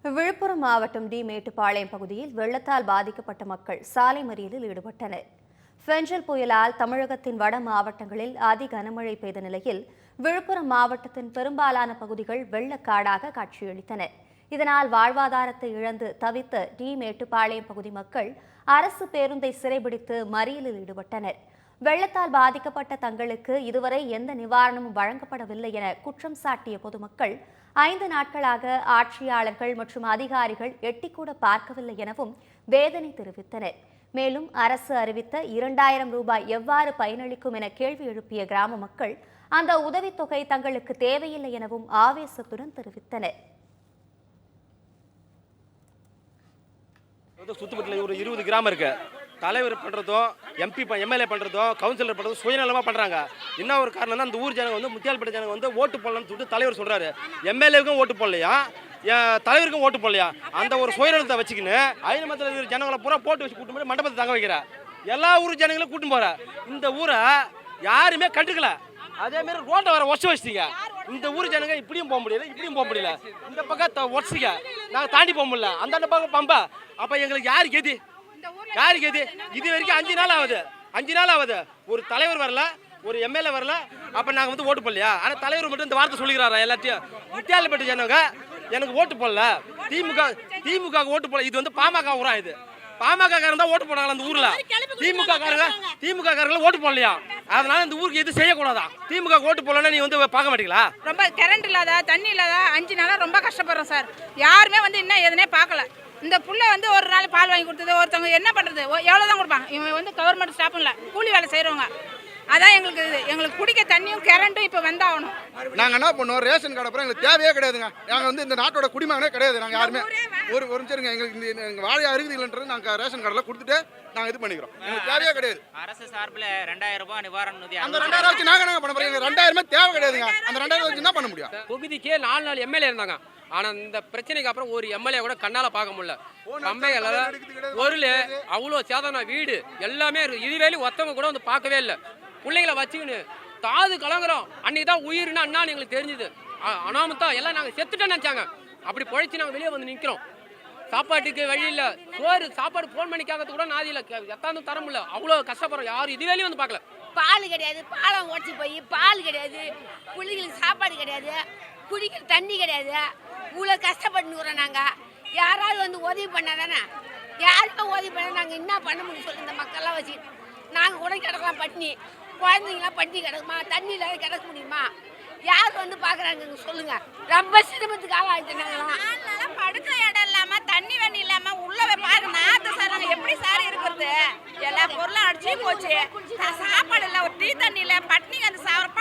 விழுப்புரம் மாவட்டம் டி மேட்டுப்பாளையம் பகுதியில் வெள்ளத்தால் பாதிக்கப்பட்ட மக்கள் சாலை மறியலில் ஈடுபட்டனர். பெஞ்சல் புயலால் தமிழகத்தின் வட மாவட்டங்களில் அதி கனமழை பெய்த நிலையில் விழுப்புரம் மாவட்டத்தின் பெரும்பாலான பகுதிகள் வெள்ளக்காடாக காட்சியளித்தன. இதனால் வாழ்வாதாரத்தை இழந்து தவித்த டி மேட்டுப்பாளையம் பகுதி மக்கள் அரசு பேருந்தை சிறைபிடித்து மறியலில் ஈடுபட்டனர். வெள்ளத்தால் பாதிக்கப்பட்ட தங்களுக்கு இதுவரை எந்த நிவாரணமும் வழங்கப்படவில்லை என குற்றம் சாட்டிய பொதுமக்கள் 5 நாட்களாக ஆட்சியாளர்கள் மற்றும் அதிகாரிகள் எட்டிக்கூட பார்க்கவில்லை எனவும் வேதனை தெரிவித்தனர். மேலும் அரசு அறிவித்த 2000 ரூபாய் எவ்வாறு பயனளிக்கும் என கேள்வி எழுப்பிய கிராம மக்கள் அந்த உதவித்தொகை தங்களுக்கு தேவையில்லை எனவும் ஆவேசத்துடன் தெரிவித்தனர். சுத்துப்பட்டில் ஒரு 20 கிராமம் இருக்கு. தலைவர் பண்றதும் எம்எல்ஏ பண்றதும் கவுன்சிலர் பண்றதும் சுயநலமா பண்றாங்க. என்ன ஒரு காரணம்னா அந்த ஊர் ஜனங்க முத்தியால்பட்ட ஜனங்க ஓட்டு போடலாம்னு சொல்லிட்டு தலைவர் சொல்றாரு. எம்எல்ஏவுக்கும் ஓட்டு போடலையா, தலைவருக்கும் ஓட்டு போடலையா. அந்த ஒரு சுயநலத்தை வச்சுக்கின்னு ஐநமத்தில் இருக்கிற ஜனங்களை பூரா போட்டு வச்சு கூட்டும் போய் மண்டபத்தை தங்க வைக்கிற எல்லா ஊர் ஜனங்களும் கூட்டும் போற. இந்த ஊரை யாருமே கண்டுக்கல. அதே மாதிரி ரோட்டை வர ஒசு வச்சிட்டீங்க. இந்த ஊர் ஜனங்க இப்படியும் போக முடியல, இப்படியும் போக முடியல. இந்த பக்கம் ஒசிக்க நாங்கள் தாண்டி போக முடியல. அந்த பக்கம் பம்பா. அப்ப எங்களுக்கு யாருக்கு எது இது வரைக்கும் 5 நாள் ஆகுது. ஒரு தலைவர் வரல, ஒரு எம்எல்ஏ வரல. அப்ப நாங்க ஓட்டு போடலையா? ஆனா தலைவர் மட்டும் இந்த வார்த்தை சொல்லிக்கிறாரா எல்லாத்தையும். முத்தியால்பட்ட ஜனங்க எனக்கு ஓட்டு போடல, திமுக ஓட்டு போடல. இது பாமக ஊரா? இது பாமக காரங்க தான் ஓட்டு போனாங்க அந்த ஊர்ல. திமுக காரங்க ஓட்டு போடலையா? அதனால இந்த ஊருக்கு எது செய்யக்கூடாதான். திமுக ஓட்டு போடலன்னா நீ பார்க்க மாட்டீங்களா? ரொம்ப கரண்ட் இல்லாத, தண்ணி இல்லாத 5 நாளா ரொம்ப கஷ்டப்படுறோம் சார். யாருமே இன்னும் எதுனே பார்க்கல. இந்த புள்ள ஒரு நாள் பால் வாங்கி கொடுத்தது, ஒருத்தவங்க என்ன பண்றது, எவ்வளவுதான் கொடுப்பாங்க. இவங்க கவர்மெண்ட் ஸ்டாஃப் இல்லை, கூலி வேலை செய்யறவங்க. அதான் எங்களுக்கு குடிக்க தண்ணியும் கரண்ட்டும் இப்போ வந்தாகணும். நாங்கள் என்ன பண்ணுவோம், ரேஷன் கார்டு அப்புறம் எங்களுக்கு தேவையே கிடையாதுங்க. நாங்கள் இந்த நாட்டோட குடிமகனே கிடையாது. நாங்கள் யாருமே ஒரு நிமிஷம் எங்களுக்கு எங்கள் வாழையா இருக்குதுன்றது நாங்கள் ரேஷன் கார்டில் கொடுத்துட்டு நாங்கள் இது பண்ணிக்கிறோம். எங்களுக்கு தேவையே கிடையாது. அரசு சார்பில் 2000 ரூபாய் நிவாரண நிதி, அந்த 2000 வச்சு நாங்கள் என்ன பண்ண போறோம்? எங்களுக்கு 2000 தேவை கிடையாதுங்க. அந்த 2000 வச்சு என்ன பண்ண முடியும்? தொகுதிக்கே 4 எம்எல்ஏ இருந்தாங்க. ஆனா இந்த பிரச்சனைக்கு அப்புறம் ஒரு எம்எல்ஏ கூட கண்ணால பார்க்க முடியல. கம்பைகள் பொருள் அவ்வளோ சேதனா, வீடு எல்லாமே இதுவேலி ஒத்தவங்க கூட பார்க்கவே இல்லை. பிள்ளைங்களை வச்சுக்கின்னு தாது கலங்குறோம். அன்னைக்கு தான் உயிர்னா அண்ணான்னு எங்களுக்கு தெரிஞ்சுது. அனாமத்தா எல்லாம் நாங்கள் செத்துட்டோன்னு நினச்சாங்க. அப்படி பொழைச்சி நாங்கள் வெளியே வந்து நிற்கிறோம். சாப்பாட்டுக்கு வழி இல்லை, சோறு சாப்பாடு ஃபோன் பண்ணி கேட்கறது கூட நாதி இல்லை, எத்தாந்தும் தர முடியல. அவ்வளோ கஷ்டப்படுறோம். யாரும் இதுவேலையும் பார்க்கல. பால் கிடையாது, பாலம் உடச்சி போய் பால் கிடையாது, பிள்ளைங்களுக்கு சாப்பாடு கிடையாது, குடிக்கிற தண்ணி கிடையாது. இவ்வளோ கஷ்டப்பட்டுக்கிறோம் நாங்கள். யாராவது உதவி பண்ணாதானே? யாருக்கும் உதவி பண்ண நாங்கள் என்ன பண்ண முடியும் சொல்லி இந்த மக்கள்லாம் வச்சு நாங்கள் கூட கிடக்கலாம். பட்டினி குழந்தைங்களாம் பட்டினி கிடக்குமா? தண்ணி இல்லாத கிடக்க முடியுமா? யார் பார்க்குறாங்க சொல்லுங்க. ரொம்ப சிரமத்துக்கு ஆளாயிட்டு நாங்களாம். படுக்க இடம் இல்லாம, தண்ணி வண்ணி இல்லாம உள்ளவே பாருங்க. நாத்து சார் நாங்கள் எப்படி சார் இருக்கிறது? எல்லா பொருளும் அடிச்சு போச்சு. சாப்பாடு இல்லை, ஒரு டீ தண்ணி இல்லை, பட்டினி வந்து சாப்பிட